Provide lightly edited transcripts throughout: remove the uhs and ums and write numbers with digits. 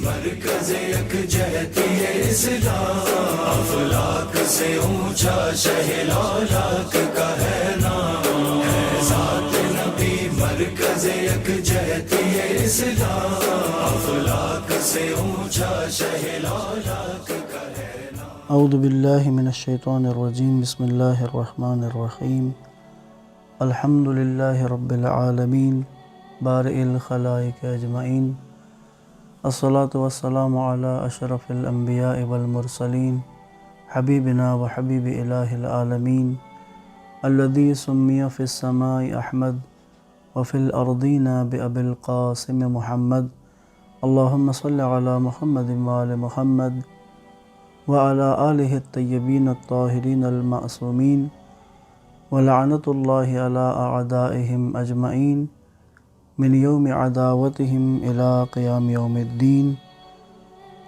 مرکز یکجہتی اسلام، افلاک سے اونچا شہ لالاک کا ہے نام، ہے ذات نبی مرکز یکجہتی اسلام، افلاک سے اونچا شہ لالاک کا ہے نام۔ اعوذ باللہ من الشیطان الرجیم، بسم اللہ الرحمن الرحیم، الحمد للہ رب العالمین، بارئ الخلائق اجمعین، الصلاۃ والسلام علی اشرف الانبیاء والمرسلین، حبیبنا و حبیب الہ العالمین، الذی سمی فی السماء احمد وفی الارضین بابی القاسم محمد، اللہم صل علی محمد وآل محمد وعلی آلہ الطیبین الطاہرین المعصومین، ولعنۃ اللہ علی اعدائہم اجمعین من یوم عداوتہم الی قیام یوم الدین۔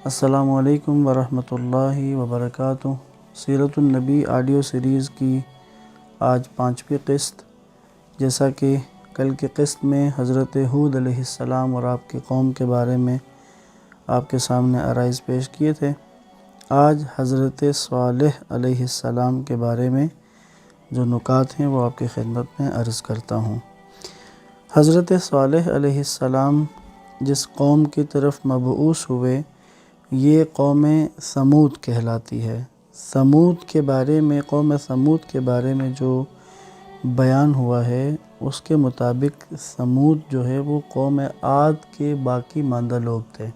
السلام علیکم ورحمۃ اللہ وبرکاتہ۔ سیرت النبی آڈیو سیریز کی آج 5ویں قسط، جیسا کہ کل کی قسط میں حضرت ہود علیہ السلام اور آپ کی قوم کے بارے میں آپ کے سامنے عرائض پیش کیے تھے، آج حضرت صالح علیہ السلام کے بارے میں جو نکات ہیں وہ آپ کی خدمت میں عرض کرتا ہوں۔ حضرت صالح علیہ السلام جس قوم کی طرف مبعوث ہوئے، یہ قوم ثمود کہلاتی ہے۔ ثمود کے بارے میں، قوم ثمود کے بارے میں جو بیان ہوا ہے اس کے مطابق ثمود جو ہے وہ قوم عاد کے باقی ماندہ لوگ تھے۔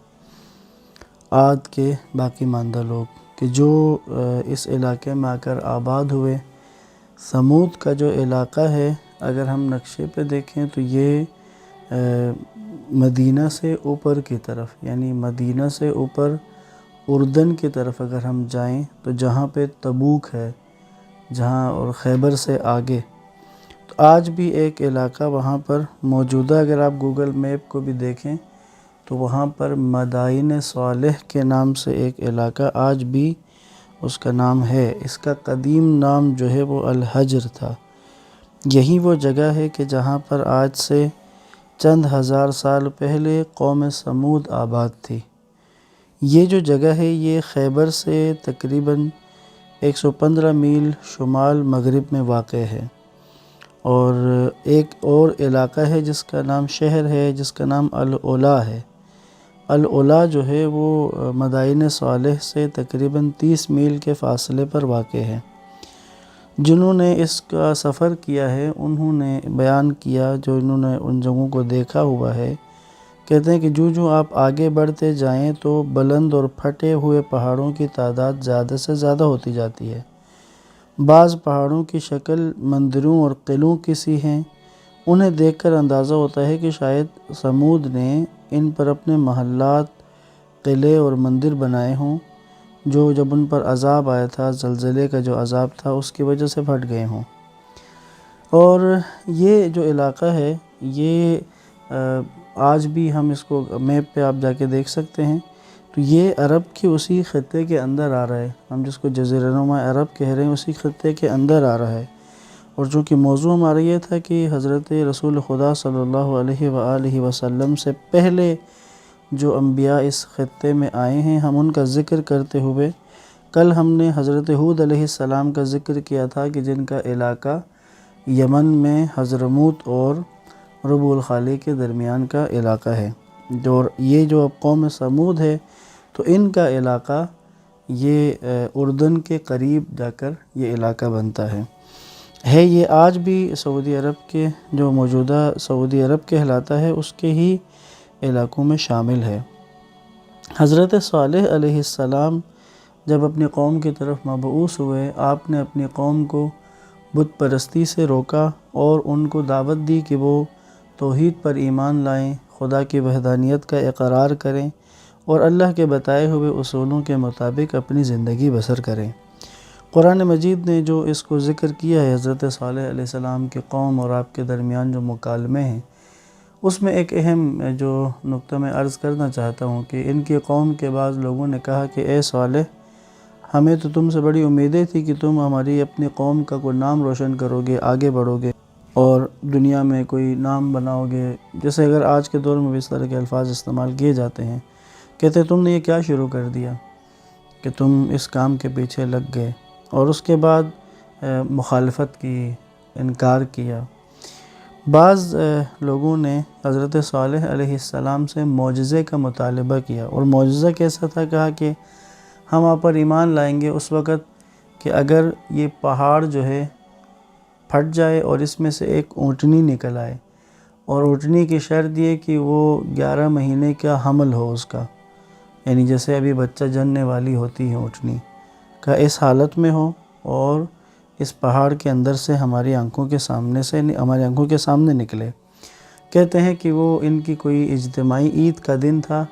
عاد کے باقی ماندہ لوگ کہ جو اس علاقے میں آ کر آباد ہوئے۔ ثمود کا جو علاقہ ہے، اگر ہم نقشے پہ دیکھیں تو یہ مدینہ سے اوپر کی طرف، یعنی مدینہ سے اوپر اردن کی طرف اگر ہم جائیں تو جہاں پہ تبوک ہے، جہاں اور خیبر سے آگے، تو آج بھی ایک علاقہ وہاں پر موجودہ، اگر آپ گوگل میپ کو بھی دیکھیں تو وہاں پر مدائن صالح کے نام سے ایک علاقہ آج بھی اس کا نام ہے۔ اس کا قدیم نام جو ہے وہ الحجر تھا۔ یہی وہ جگہ ہے کہ جہاں پر آج سے چند ہزار سال پہلے قوم ثمود آباد تھی۔ یہ جو جگہ ہے یہ خیبر سے تقریباً 115 میل شمال مغرب میں واقع ہے، اور ایک اور علاقہ ہے جس کا نام، شہر ہے جس کا نام العلا ہے۔ العلا جو ہے وہ مدائن صالح سے تقریباً 30 میل کے فاصلے پر واقع ہے۔ جنہوں نے اس کا سفر کیا ہے انہوں نے بیان کیا، جو انہوں نے ان جگہوں کو دیکھا ہوا ہے، کہتے ہیں کہ جو آپ آگے بڑھتے جائیں تو بلند اور پھٹے ہوئے پہاڑوں کی تعداد زیادہ سے زیادہ ہوتی جاتی ہے۔ بعض پہاڑوں کی شکل مندروں اور قلعوں کی سی ہیں۔ انہیں دیکھ کر اندازہ ہوتا ہے کہ شاید ثمود نے ان پر اپنے محلات، قلعے اور مندر بنائے ہوں، جو جب ان پر عذاب آیا تھا، زلزلے کا جو عذاب تھا، اس کی وجہ سے پھٹ گئے ہوں۔ اور یہ جو علاقہ ہے یہ آج بھی ہم اس کو میپ پہ آپ جا کے دیکھ سکتے ہیں، تو یہ عرب کے اسی خطے کے اندر آ رہا ہے۔ ہم جس کو جزیرہ نما عرب کہہ رہے ہیں اسی خطے کے اندر آ رہا ہے۔ اور چونکہ موضوع ہمارا یہ تھا کہ حضرت رسول خدا صلی اللہ علیہ وآلہ وسلم سے پہلے جو انبیاء اس خطے میں آئے ہیں، ہم ان کا ذکر کرتے ہوئے کل ہم نے حضرت ہود علیہ السلام کا ذکر کیا تھا کہ جن کا علاقہ یمن میں حضرموت اور ربع الخالی کے درمیان کا علاقہ ہے۔ اور یہ جو اب قوم ثمود ہے تو ان کا علاقہ یہ اردن کے قریب جا کر یہ علاقہ بنتا ہے۔ یہ آج بھی سعودی عرب کے، جو موجودہ سعودی عرب کہلاتا ہے، اس کے ہی علاقوں میں شامل ہے۔ حضرت صالح علیہ السلام جب اپنی قوم کی طرف مبعوث ہوئے، آپ نے اپنی قوم کو بت پرستی سے روکا اور ان کو دعوت دی کہ وہ توحید پر ایمان لائیں، خدا کی وحدانیت کا اقرار کریں اور اللہ کے بتائے ہوئے اصولوں کے مطابق اپنی زندگی بسر کریں۔ قرآن مجید نے جو اس کو ذکر کیا ہے، حضرت صالح علیہ السلام کی قوم اور آپ کے درمیان جو مکالمے ہیں، اس میں ایک اہم جو نقطہ میں عرض کرنا چاہتا ہوں کہ ان کی قوم کے بعض لوگوں نے کہا کہ اے صالح، ہمیں تو تم سے بڑی امیدیں تھی کہ تم ہماری اپنی قوم کا کوئی نام روشن کرو گے، آگے بڑھو گے، اور دنیا میں کوئی نام بناؤ گے، جیسے اگر آج کے دور میں بھی اس طرح کے الفاظ استعمال کیے جاتے ہیں، کہتے تم نے یہ کیا شروع کر دیا کہ تم اس کام کے پیچھے لگ گئے، اور اس کے بعد مخالفت کی، انکار کیا۔ بعض لوگوں نے حضرت صالح علیہ السلام سے معجزے کا مطالبہ کیا، اور معجزہ کیسا تھا؟ کہا کہ ہم آپ پر ایمان لائیں گے اس وقت کہ اگر یہ پہاڑ جو ہے پھٹ جائے اور اس میں سے ایک اونٹنی نکل آئے، اور اونٹنی کی شرط یہ کہ وہ 11 مہینے کا حمل ہو اس کا، یعنی جیسے ابھی بچہ جننے والی ہوتی ہے اونٹنی کا، اس حالت میں ہو، اور اس پہاڑ کے اندر سے ہماری آنکھوں کے سامنے نکلے۔ کہتے ہیں کہ وہ ان کی کوئی اجتماعی عید کا دن تھا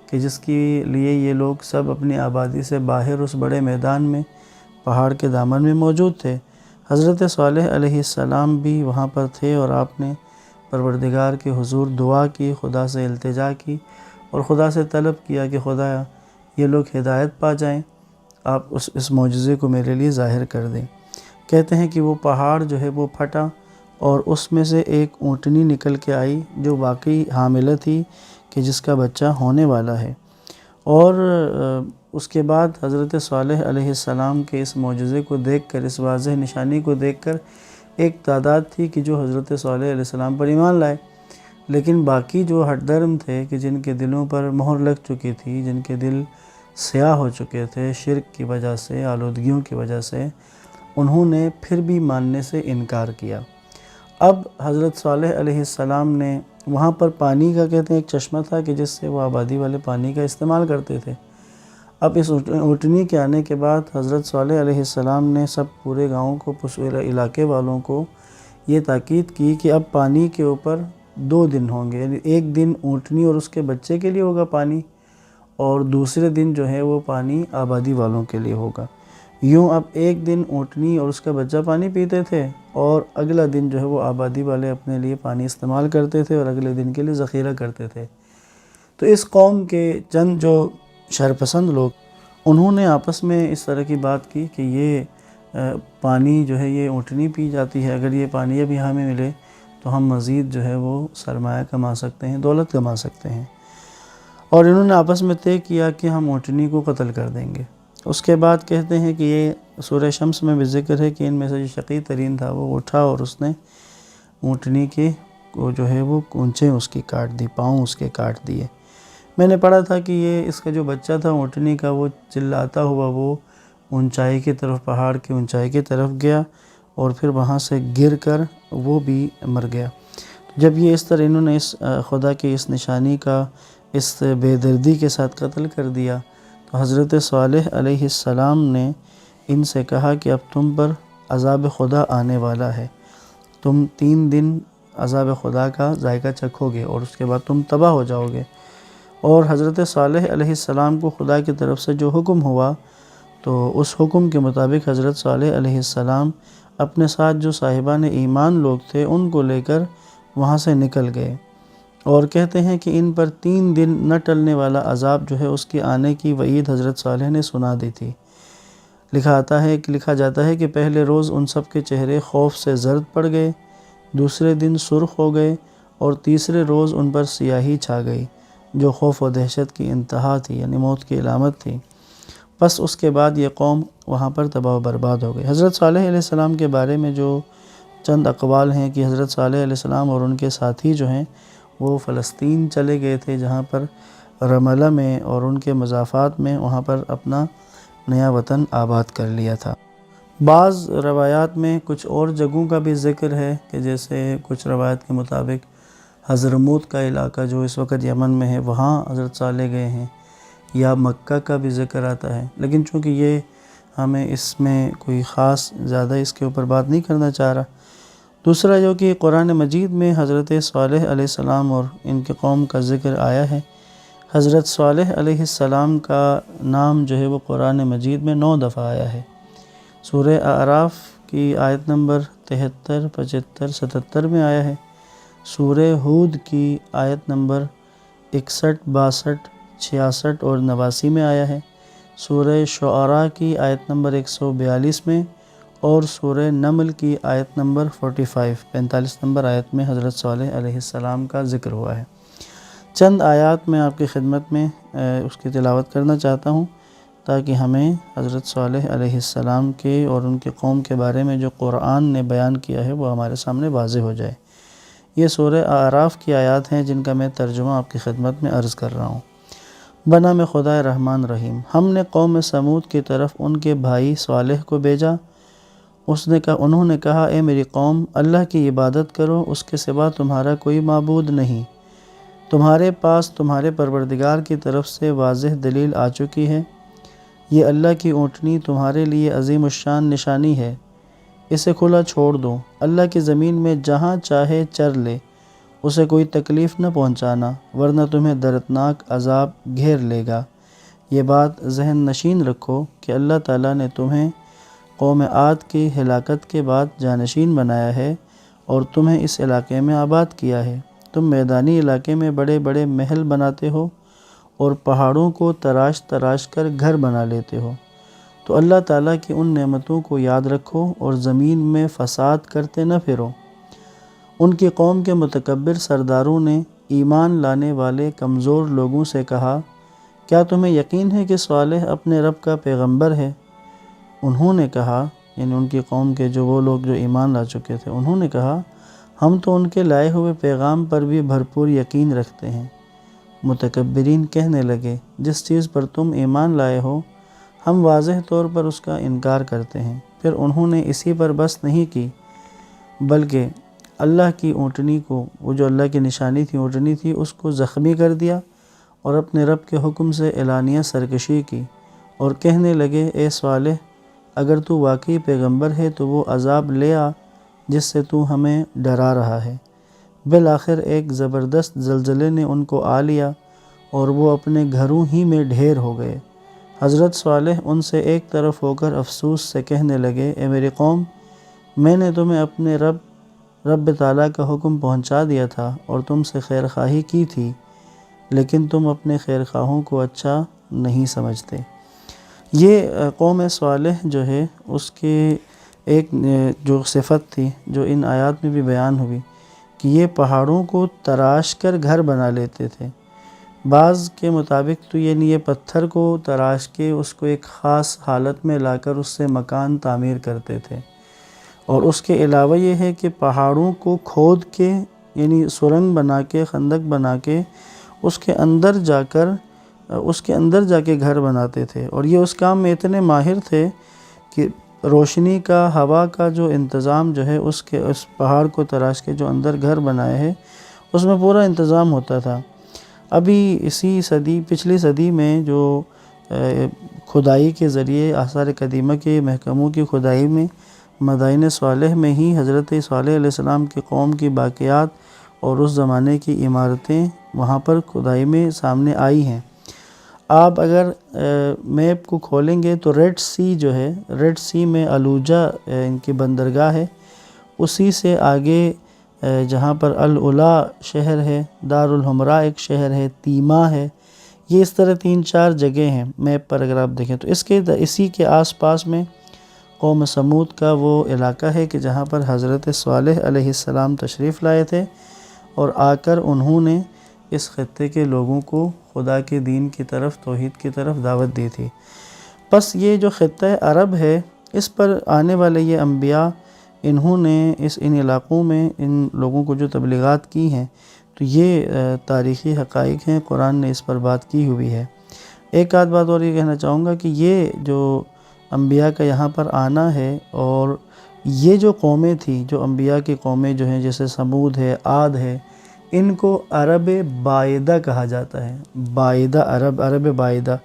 کہ جس کے لیے یہ لوگ سب اپنی آبادی سے باہر اس بڑے میدان میں پہاڑ کے دامن میں موجود تھے۔ حضرت صالح علیہ السلام بھی وہاں پر تھے، اور آپ نے پروردگار کے حضور دعا کی، خدا سے التجا کی، اور خدا سے طلب کیا کہ خدایا یہ لوگ ہدایت پا جائیں، آپ اس معجزے کو میرے لیے ظاہر کر دیں۔ کہتے ہیں کہ وہ پہاڑ جو ہے وہ پھٹا، اور اس میں سے ایک اونٹنی نکل کے آئی جو واقعی حاملہ تھی کہ جس کا بچہ ہونے والا ہے۔ اور اس کے بعد حضرت صالح علیہ السلام کے اس معجزے کو دیکھ کر، اس واضح نشانی کو دیکھ کر، ایک تعداد تھی کہ جو حضرت صالح علیہ السلام پر ایمان لائے، لیکن باقی جو ہٹ درم تھے کہ جن کے دلوں پر مہر لگ چکی تھی، جن کے دل سیاہ ہو چکے تھے شرک کی وجہ سے، آلودگیوں کی وجہ سے، انہوں نے پھر بھی ماننے سے انکار کیا۔ اب حضرت صالح علیہ السلام نے وہاں پر پانی کا، کہتے ہیں ایک چشمہ تھا کہ جس سے وہ آبادی والے پانی کا استعمال کرتے تھے۔ اب اس اونٹنی کے آنے کے بعد حضرت صالح علیہ السلام نے سب پورے گاؤں کو، علاقے والوں کو یہ تاکید کی کہ اب پانی کے اوپر 2 دن ہوں گے، یعنی ایک دن اونٹنی اور اس کے بچے کے لیے ہوگا پانی، اور دوسرے دن جو ہے وہ پانی آبادی والوں کے لیے ہوگا۔ یوں اب ایک دن اونٹنی اور اس کا بچہ پانی پیتے تھے، اور اگلا دن جو ہے وہ آبادی والے اپنے لیے پانی استعمال کرتے تھے، اور اگلے دن کے لیے ذخیرہ کرتے تھے۔ تو اس قوم کے چند جو شرپسند لوگ، انہوں نے آپس میں اس طرح کی بات کی کہ یہ پانی جو ہے یہ اونٹنی پی جاتی ہے، اگر یہ پانی اب یہاں میں ملے تو ہم مزید جو ہے وہ سرمایہ کما سکتے ہیں، دولت کما سکتے ہیں۔ اور انہوں نے آپس میں طے کیا کہ ہم اونٹنی کو قتل کر دیں گے۔ اس کے بعد کہتے ہیں کہ یہ سورہ شمس میں بھی ذکر ہے کہ ان میں سے جو شقی ترین تھا وہ اٹھا اور اس نے اونٹنی کے جو ہے وہ کونچیں اس کی کاٹ دی، پاؤں اس کے کاٹ دیے۔ میں نے پڑھا تھا کہ یہ اس کا جو بچہ تھا اونٹنی کا، وہ چلاتا ہوا وہ اونچائی کی طرف، پہاڑ کی اونچائی کی طرف گیا، اور پھر وہاں سے گر کر وہ بھی مر گیا۔ جب یہ اس طرح انہوں نے اس خدا کی اس نشانی کا اس بے دردی کے ساتھ قتل کر دیا، تو حضرت صالح علیہ السلام نے ان سے کہا کہ اب تم پر عذاب خدا آنے والا ہے، تم 3 دن عذاب خدا کا ذائقہ چکھو گے، اور اس کے بعد تم تباہ ہو جاؤ گے۔ اور حضرت صالح علیہ السلام کو خدا کی طرف سے جو حکم ہوا، تو اس حکم کے مطابق حضرت صالح علیہ السلام اپنے ساتھ جو صاحبان ایمان لوگ تھے ان کو لے کر وہاں سے نکل گئے، اور کہتے ہیں کہ ان پر 3 دن نہ ٹلنے والا عذاب جو ہے اس کے آنے کی وعید حضرت صالح نے سنا دی تھی۔ لکھا جاتا ہے کہ پہلے روز ان سب کے چہرے خوف سے زرد پڑ گئے، دوسرے دن سرخ ہو گئے، اور تیسرے روز ان پر سیاہی چھا گئی جو خوف و دہشت کی انتہا تھی، یعنی موت کی علامت تھی۔ پس اس کے بعد یہ قوم وہاں پر تباہ و برباد ہو گئی۔ حضرت صالح علیہ السلام کے بارے میں جو چند اقوال ہیں کہ حضرت صالح علیہ السلام اور ان کے ساتھی جو ہیں وہ فلسطین چلے گئے تھے، جہاں پر رملہ میں اور ان کے مضافات میں وہاں پر اپنا نیا وطن آباد کر لیا تھا۔ بعض روایات میں کچھ اور جگہوں کا بھی ذکر ہے کہ جیسے کچھ روایت کے مطابق حضرموت کا علاقہ جو اس وقت یمن میں ہے وہاں حضرت صالح گئے ہیں، یا مکہ کا بھی ذکر آتا ہے، لیکن چونکہ یہ ہمیں اس میں کوئی خاص زیادہ اس کے اوپر بات نہیں کرنا چاہ رہا۔ دوسرا جو کہ قرآن مجید میں حضرت صالح علیہ السلام اور ان کے قوم کا ذکر آیا ہے۔ حضرت صالح علیہ السلام کا نام جو ہے وہ قرآن مجید میں 9 دفعہ آیا ہے۔ سورہ اعراف کی آیت نمبر 73، 75، 77 میں آیا ہے۔ سورہ ہود کی آیت نمبر 61، 62، 66 اور 89 میں آیا ہے۔ سورہ شعراء کی آیت نمبر 142 میں، اور سورہ نمل کی آیت نمبر 45 نمبر آیت میں حضرت صالح علیہ السلام کا ذکر ہوا ہے۔ چند آیات میں آپ کی خدمت میں اس کی تلاوت کرنا چاہتا ہوں تاکہ ہمیں حضرت صالح علیہ السلام کے اور ان کی قوم کے بارے میں جو قرآن نے بیان کیا ہے وہ ہمارے سامنے واضح ہو جائے۔ یہ سورہ اعراف کی آیات ہیں جن کا میں ترجمہ آپ کی خدمت میں عرض کر رہا ہوں۔ بنام خدائے رحمان رحیم، ہم نے قوم سمود کی طرف ان کے بھائی صالح کو بھیجا۔ انہوں نے کہا، اے میری قوم، اللہ کی عبادت کرو، اس کے سوا تمہارا کوئی معبود نہیں۔ تمہارے پاس تمہارے پروردگار کی طرف سے واضح دلیل آ چکی ہے۔ یہ اللہ کی اونٹنی تمہارے لیے عظیم الشان نشانی ہے، اسے کھلا چھوڑ دو۔ اللہ کی زمین میں جہاں چاہے چر لے، اسے کوئی تکلیف نہ پہنچانا، ورنہ تمہیں دردناک عذاب گھیر لے گا۔ یہ بات ذہن نشین رکھو کہ اللہ تعالیٰ نے تمہیں قوم عاد کی ہلاکت کے بعد جانشین بنایا ہے اور تمہیں اس علاقے میں آباد کیا ہے۔ تم میدانی علاقے میں بڑے بڑے محل بناتے ہو اور پہاڑوں کو تراش تراش کر گھر بنا لیتے ہو۔ تو اللہ تعالیٰ کی ان نعمتوں کو یاد رکھو اور زمین میں فساد کرتے نہ پھرو۔ ان کی قوم کے متکبر سرداروں نے ایمان لانے والے کمزور لوگوں سے کہا، کیا تمہیں یقین ہے کہ صالح اپنے رب کا پیغمبر ہے؟ انہوں نے کہا، یعنی ان کی قوم کے وہ لوگ جو ایمان لا چکے تھے، انہوں نے کہا، ہم تو ان کے لائے ہوئے پیغام پر بھی بھرپور یقین رکھتے ہیں۔ متکبرین کہنے لگے، جس چیز پر تم ایمان لائے ہو ہم واضح طور پر اس کا انکار کرتے ہیں۔ پھر انہوں نے اسی پر بس نہیں کی بلکہ اللہ کی اونٹنی کو، وہ جو اللہ کی نشانی تھی، اونٹنی تھی، اس کو زخمی کر دیا اور اپنے رب کے حکم سے اعلانیہ سرکشی کی اور کہنے لگے، اے صالح، اگر تو واقعی پیغمبر ہے تو وہ عذاب لے آ جس سے تو ہمیں ڈرا رہا ہے۔ بالآخر ایک زبردست زلزلے نے ان کو آ لیا اور وہ اپنے گھروں ہی میں ڈھیر ہو گئے۔ حضرت صالح ان سے ایک طرف ہو کر افسوس سے کہنے لگے، اے میری قوم، میں نے تمہیں اپنے رب تعالیٰ کا حکم پہنچا دیا تھا اور تم سے خیر خواہی کی تھی، لیکن تم اپنے خیر خواہوں کو اچھا نہیں سمجھتے۔ یہ قوم صالح جو ہے اس کی ایک جو صفت تھی جو ان آیات میں بھی بیان ہوئی کہ یہ پہاڑوں کو تراش کر گھر بنا لیتے تھے۔ بعض کے مطابق تو یہ پتھر کو تراش کے اس کو ایک خاص حالت میں لا کر اس سے مکان تعمیر کرتے تھے، اور اس کے علاوہ یہ ہے کہ پہاڑوں کو کھود کے، یعنی سرنگ بنا کے، خندق بنا کے اس کے اندر جا کے گھر بناتے تھے، اور یہ اس کام میں اتنے ماہر تھے کہ روشنی کا، ہوا کا جو انتظام جو ہے اس پہاڑ کو تراش کے جو اندر گھر بنائے ہے اس میں پورا انتظام ہوتا تھا۔ ابھی پچھلی صدی میں جو کھدائی کے ذریعے آثار قدیمہ کے محکموں کی کھدائی میں مدائن صالح میں ہی حضرت صالح علیہ السلام کی قوم کی باقیات اور اس زمانے کی عمارتیں وہاں پر کھدائی میں سامنے آئی ہیں۔ آپ اگر میپ کو کھولیں گے تو ریڈ سی جو ہے، ریڈ سی میں علوجہ ان کی بندرگاہ ہے، اسی سے آگے جہاں پر العلا شہر ہے، دارالحمراء ایک شہر ہے، تیمہ ہے، یہ اس طرح 3-4 جگہ ہیں میپ پر اگر آپ دیکھیں تو اسی کے آس پاس میں قوم سمود کا وہ علاقہ ہے کہ جہاں پر حضرت صالح علیہ السلام تشریف لائے تھے اور آ کر انہوں نے اس خطے کے لوگوں کو خدا کے دین کی طرف، توحید کی طرف دعوت دی تھی۔ بس یہ جو خطہ عرب ہے، اس پر آنے والے یہ انبیاء، انہوں نے ان علاقوں میں ان لوگوں کو جو تبلیغات کی ہیں، تو یہ تاریخی حقائق ہیں، قرآن نے اس پر بات کی ہوئی ہے۔ ایک آدھ بات اور یہ کہنا چاہوں گا کہ یہ جو انبیاء کا یہاں پر آنا ہے، اور یہ جو قومیں تھیں، جو انبیاء کی قومیں جو ہیں، جیسے سمود ہے، عاد ہے، ان کو عرب بائدہ کہا جاتا ہے۔ بائدہ عرب بائدہ،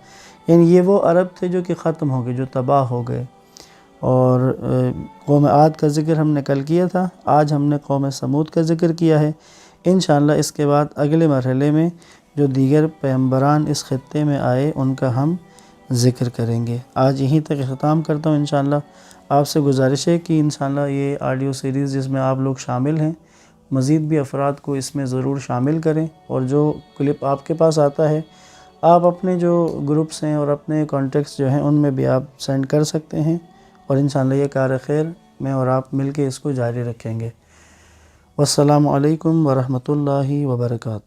یعنی یہ وہ عرب تھے جو کہ ختم ہو گئے، جو تباہ ہو گئے۔ اور قوم عاد کا ذکر ہم نے کل کیا تھا، آج ہم نے قوم سمود کا ذکر کیا ہے۔ انشاءاللہ اس کے بعد اگلے مرحلے میں جو دیگر پیغمبران اس خطے میں آئے ان کا ہم ذکر کریں گے۔ آج یہیں تک اختتام کرتا ہوں۔ انشاءاللہ آپ سے گزارش ہے کہ انشاءاللہ یہ آڈیو سیریز جس میں آپ لوگ شامل ہیں، مزید بھی افراد کو اس میں ضرور شامل کریں، اور جو کلپ آپ کے پاس آتا ہے آپ اپنے جو گروپس ہیں اور اپنے کانٹیکٹس جو ہیں ان میں بھی آپ سینڈ کر سکتے ہیں، اور انشاءاللہ یہ کار خیر میں اور آپ مل کے اس کو جاری رکھیں گے۔ والسلام علیکم ورحمۃ اللہ وبرکاتہ۔